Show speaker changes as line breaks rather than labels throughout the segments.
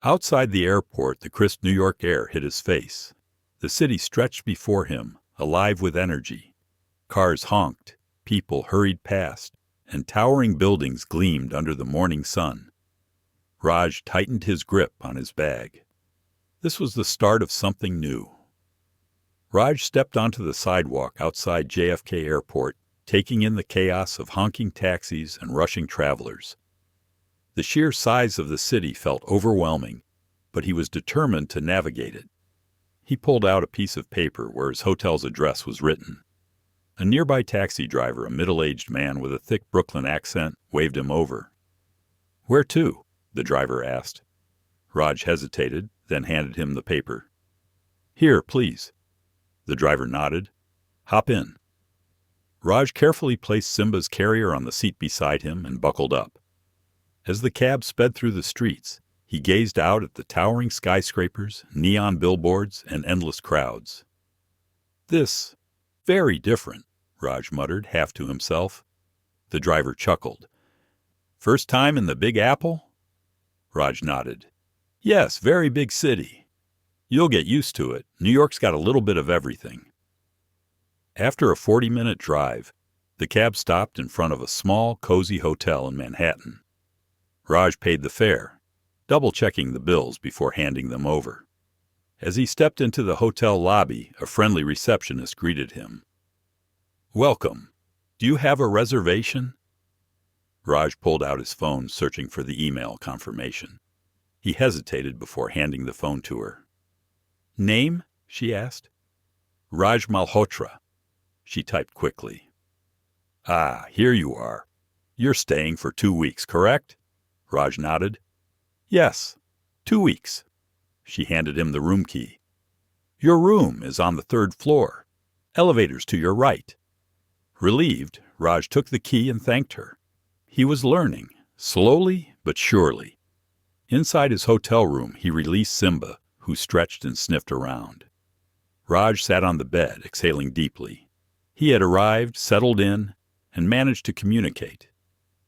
Outside the airport, the crisp New York air hit his face. The city stretched before him, alive with energy. Cars honked, people hurried past, and towering buildings gleamed under the morning sun. Raj tightened his grip on his bag. This was the start of something new. Raj stepped onto the sidewalk outside JFK Airport, taking in the chaos of honking taxis and rushing travelers. The sheer size of the city felt overwhelming, but he was determined to navigate it. He pulled out a piece of paper where his hotel's address was written. A nearby taxi driver, a middle-aged man with a thick Brooklyn accent, waved him over. "Where to?" the driver asked. Raj hesitated, then handed him the paper. "Here, please." The driver nodded. "Hop in." Raj carefully placed Cimba's carrier on the seat beside him and buckled up. As the cab sped through the streets, he gazed out at the towering skyscrapers, neon billboards, and endless crowds. "This, very different," Raj muttered, half to himself. The driver chuckled. "First time in the Big Apple?" Raj nodded. "Yes, very big city. You'll get used to it. New York's got a little bit of everything." After a 40-minute drive, the cab stopped in front of a small, cozy hotel in Manhattan. Raj paid the fare, double-checking the bills before handing them over. As he stepped into the hotel lobby, a friendly receptionist greeted him. "Welcome. Do you have a reservation?" Raj pulled out his phone, searching for the email confirmation. He hesitated before handing the phone to her. "Name?" she asked. "Raj Malhotra," she typed quickly. "Ah, here you are. You're staying for 2 weeks, correct?" Raj nodded. "Yes, 2 weeks." She handed him the room key. "Your room is on the 3rd floor. Elevators to your right." Relieved, Raj took the key and thanked her. He was learning, slowly but surely. Inside his hotel room, he released Cimba, who stretched and sniffed around. Raj sat on the bed, exhaling deeply. He had arrived, settled in, and managed to communicate.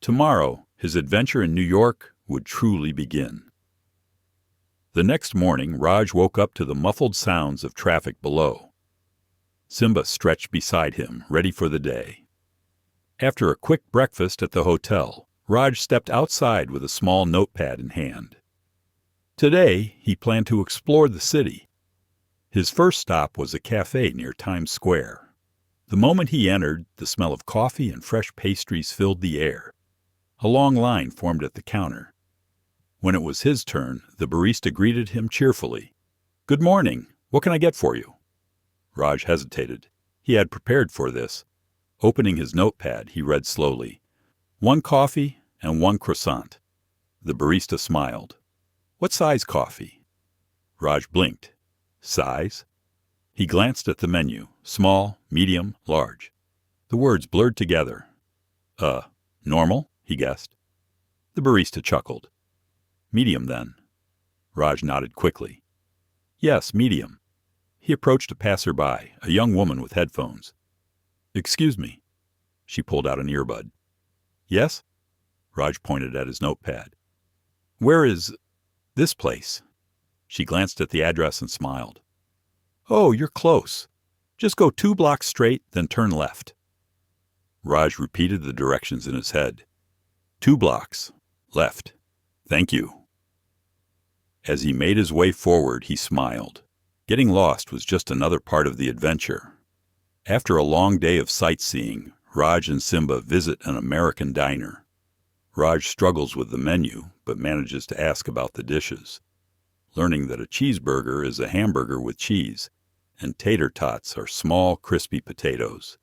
Tomorrow, his adventure in New York would truly begin. The next morning, Raj woke up to the muffled sounds of traffic below. Cimba stretched beside him, ready for the day. After a quick breakfast at the hotel, Raj stepped outside with a small notepad in hand. Today, he planned to explore the city. His first stop was a cafe near Times Square. The moment he entered, the smell of coffee and fresh pastries filled the air. A long line formed at the counter. When it was his turn, the barista greeted him cheerfully. "Good morning. What can I get for you?" Raj hesitated. He had prepared for this. Opening his notepad, he read slowly, "1 coffee and 1 croissant." The barista smiled. "What size coffee?" Raj blinked. "Size?" He glanced at the menu. Small, medium, large. The words blurred together. Normal?" he guessed. The barista chuckled. "Medium, then." Raj nodded quickly. "Yes, medium." He approached a passerby, a young woman with headphones. "Excuse me." She pulled out an earbud. "Yes?" Raj pointed at his notepad. "Where is this place?" She glanced at the address and smiled. "Oh, you're close. Just go 2 blocks straight, then turn left." Raj repeated the directions in his head. 2 blocks. Left. Thank you. As he made his way forward, he smiled. Getting lost was just another part of the adventure. After a long day of sightseeing, Raj and Cimba visit an American diner. Raj struggles with the menu, but manages to ask about the dishes, learning that a cheeseburger is a hamburger with cheese, and tater tots are small, crispy potatoes.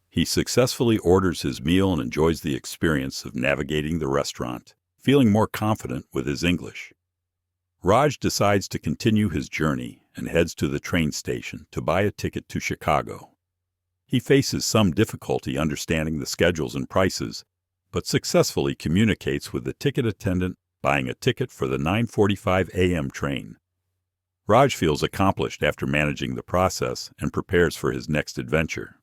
He successfully orders his meal and enjoys the experience of navigating the restaurant, feeling more confident with his English. Raj decides to continue his journey and heads to the train station to buy a ticket to Chicago. He faces some difficulty understanding the schedules and prices, but successfully communicates with the ticket attendant, buying a ticket for the 9:45 a.m. train. Raj feels accomplished after managing the process and prepares for his next adventure.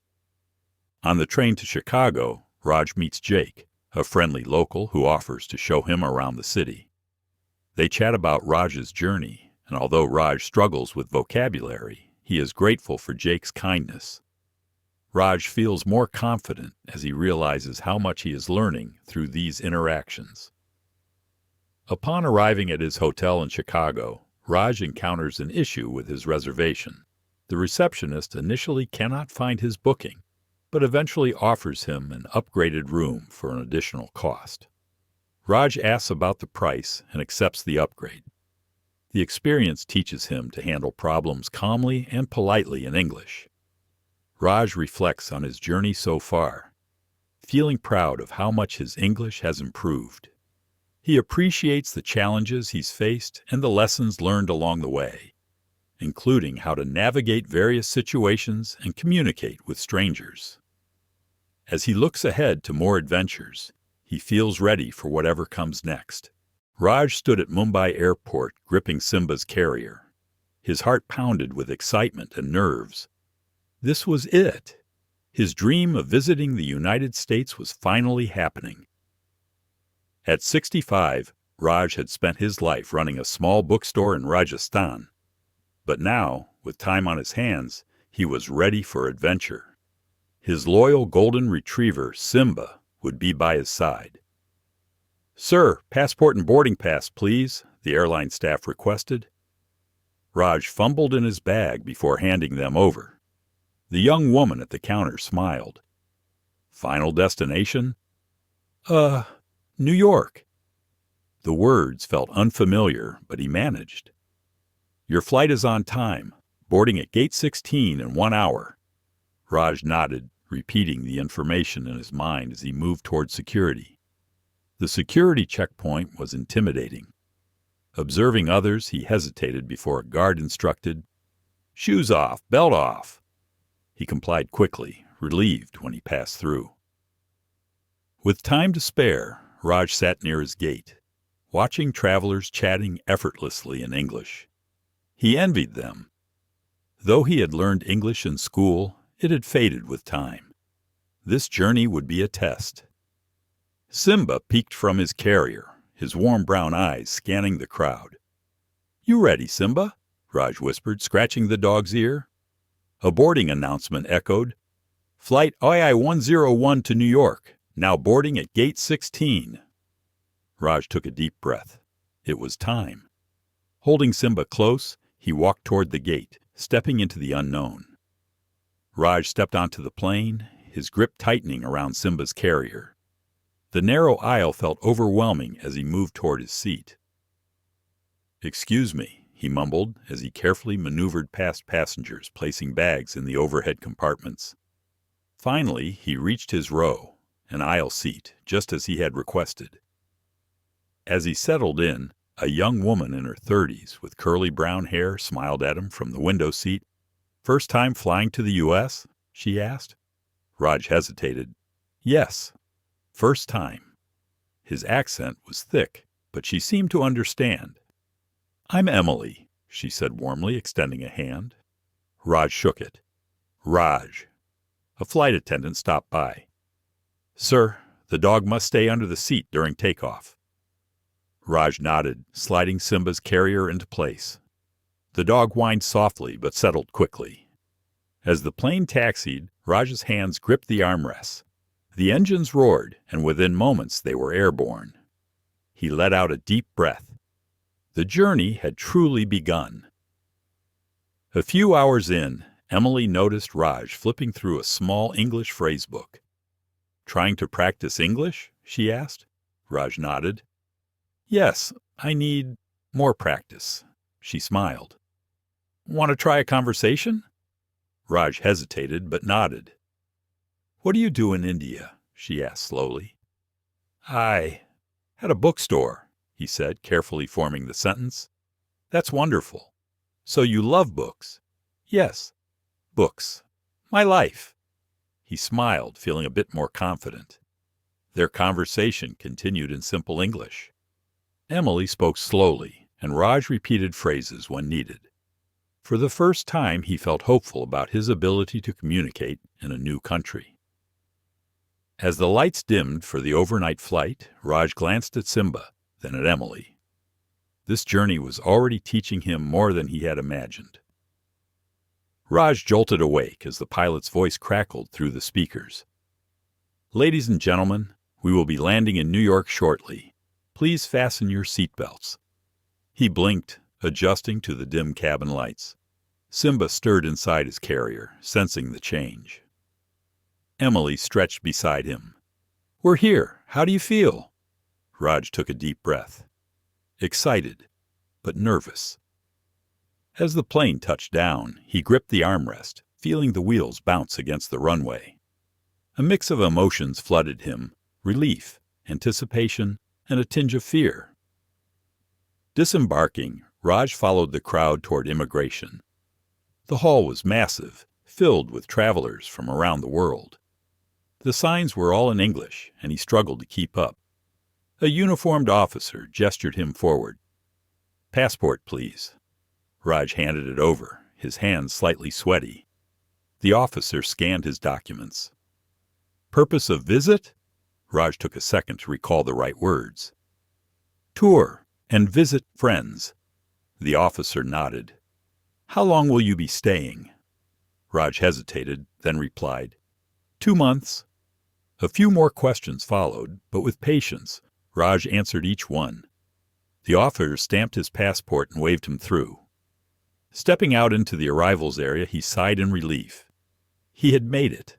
On the train to Chicago, Raj meets Jake, a friendly local who offers to show him around the city. They chat about Raj's journey, and although Raj struggles with vocabulary, he is grateful for Jake's kindness. Raj feels more confident as he realizes how much he is learning through these interactions. Upon arriving at his hotel in Chicago, Raj encounters an issue with his reservation. The receptionist initially cannot find his booking, but eventually offers him an upgraded room for an additional cost. Raj asks about the price and accepts the upgrade. The experience teaches him to handle problems calmly and politely in English. Raj reflects on his journey so far, feeling proud of how much his English has improved. He appreciates the challenges he's faced and the lessons learned along the way, including how to navigate various situations and communicate with strangers. As he looks ahead to more adventures, he feels ready for whatever comes next. Raj stood at Mumbai airport gripping Cimba's carrier. His heart pounded with excitement and nerves. This was it. His dream of visiting the United States was finally happening. At 65, Raj had spent his life running a small bookstore in Rajasthan. But now, with time on his hands, he was ready for adventure. His loyal golden retriever, Cimba, would be by his side. "Sir, passport and boarding pass, please," the airline staff requested. Raj fumbled in his bag before handing them over. The young woman at the counter smiled. "Final destination?" New York." The words felt unfamiliar, but he managed. "Your flight is on time, boarding at gate 16 in 1 hour." Raj nodded, repeating the information in his mind as he moved toward security. The security checkpoint was intimidating. Observing others, he hesitated before a guard instructed, "Shoes off, belt off." He complied quickly, relieved when he passed through. With time to spare, Raj sat near his gate, watching travelers chatting effortlessly in English. He envied them. Though he had learned English in school, it had faded with time. This journey would be a test. Cimba peeked from his carrier, his warm brown eyes scanning the crowd. "You ready, Cimba?" Raj whispered, scratching the dog's ear. A boarding announcement echoed, "Flight II-101 to New York, now boarding at gate 16. Raj took a deep breath. It was time. Holding Cimba close, he walked toward the gate, stepping into the unknown. Raj stepped onto the plane, his grip tightening around Cimba's carrier. The narrow aisle felt overwhelming as he moved toward his seat. "Excuse me," he mumbled as he carefully maneuvered past passengers placing bags in the overhead compartments. Finally, he reached his row, an aisle seat, just as he had requested. As he settled in, a young woman in her 30s with curly brown hair smiled at him from the window seat. "First time flying to the U.S.?" she asked. Raj hesitated. "Yes, first time." His accent was thick, but she seemed to understand. "I'm Emily," she said warmly, extending a hand. Raj shook it. "Raj." A flight attendant stopped by. "Sir, the dog must stay under the seat during takeoff." Raj nodded, sliding Cimba's carrier into place. The dog whined softly but settled quickly. As the plane taxied, Raj's hands gripped the armrests. The engines roared, and within moments they were airborne. He let out a deep breath. The journey had truly begun. A few hours in, Emily noticed Raj flipping through a small English phrasebook. "Trying to practice English?" she asked. Raj nodded. "Yes, I need more practice." She smiled. "Want to try a conversation?" Raj hesitated but nodded. "What do you do in India?" she asked slowly. "I had a bookstore," he said, carefully forming the sentence. "That's wonderful. So you love books?" "Yes, books. My life." He smiled, feeling a bit more confident. Their conversation continued in simple English. Emily spoke slowly, and Raj repeated phrases when needed. For the first time, he felt hopeful about his ability to communicate in a new country. As the lights dimmed for the overnight flight, Raj glanced at Cimba, then at Emily. This journey was already teaching him more than he had imagined. Raj jolted awake as the pilot's voice crackled through the speakers. "Ladies and gentlemen, we will be landing in New York shortly. Please fasten your seatbelts." He blinked, adjusting to the dim cabin lights. Cimba stirred inside his carrier, sensing the change. Emily stretched beside him. "We're here. How do you feel?" Raj took a deep breath. Excited, but nervous. As the plane touched down, he gripped the armrest, feeling the wheels bounce against the runway. A mix of emotions flooded him: relief, anticipation, and a tinge of fear. Disembarking, Raj followed the crowd toward immigration. The hall was massive, filled with travelers from around the world. The signs were all in English, and he struggled to keep up. A uniformed officer gestured him forward. "Passport, please." Raj handed it over, his hands slightly sweaty. The officer scanned his documents. "Purpose of visit?" Raj took a second to recall the right words. "Tour and visit friends." The officer nodded. "How long will you be staying?" Raj hesitated, then replied, 2 months. A few more questions followed, but with patience, Raj answered each one. The officer stamped his passport and waved him through. Stepping out into the arrivals area, he sighed in relief. He had made it.